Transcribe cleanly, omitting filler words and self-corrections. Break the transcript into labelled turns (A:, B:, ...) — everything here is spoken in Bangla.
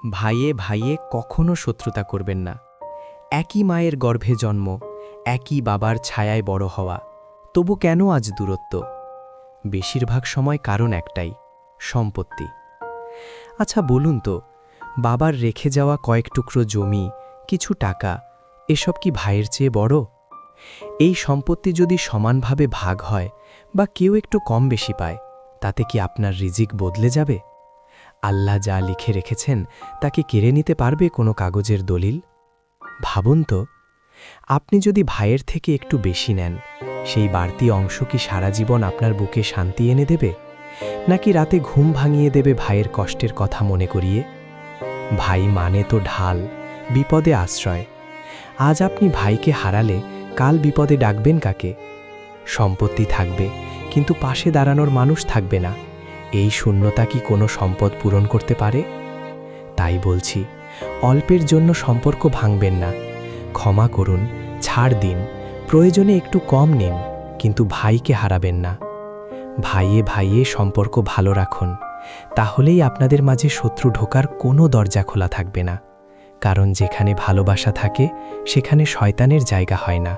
A: ভাইয়ে ভাইয়ে কখনো শত্রুতা করবেন না। একই মায়ের গর্ভে জন্ম, একই বাবার ছায়ায় বড় হওয়া, তবু কেন আজ দূরত্ব? বেশিরভাগ সময় কারণ একটাই, সম্পত্তি। আচ্ছা বলুন তো, বাবার রেখে যাওয়া কয়েক টুকরো জমি, কিছু টাকা, এসব কি ভাইয়ের চেয়ে বড়? এই সম্পত্তি যদি সমানভাবে ভাগ হয় বা কেউ একটু কম বেশি পায়, তাতে কি আপনার রিজিক বদলে যাবে? আল্লাহ যা লিখে রেখেছেন তাকে কেড়ে নিতে পারবে কোনো কাগজের দলিল? ভাবুন তো, আপনি যদি ভাইয়ের থেকে একটু বেশি নেন, সেই বাড়তি অংশ কি সারা জীবন আপনার বুকে শান্তি এনে দেবে, নাকি রাতে ঘুম ভাঙিয়ে দেবে ভাইয়ের কষ্টের কথা মনে করিয়ে? ভাই মানে তো ঢাল, বিপদে আশ্রয়। আজ আপনি ভাইকে হারালে কাল বিপদে ডাকবেন কাকে? সম্পত্তি থাকবে, কিন্তু পাশে দাঁড়ানোর মানুষ থাকবে না। এই শূন্যতা কি কোনো সম্পদ পূরণ করতে পারে? তাই বলছি, অল্পের জন্য সম্পর্ক ভাঙবেন না। ক্ষমা করুন, ছাড় দিন, প্রয়োজনে একটু কম নিন, কিন্তু ভাইকে হারাবেন না। ভাইয়ে ভাইয়ে সম্পর্ক ভালো রাখুন, তাহলেই আপনাদের মাঝে শত্রু ঢোকার কোনো দরজা খোলা থাকবে না। কারণ যেখানে ভালোবাসা থাকে, সেখানে শয়তানের জায়গা হয় না।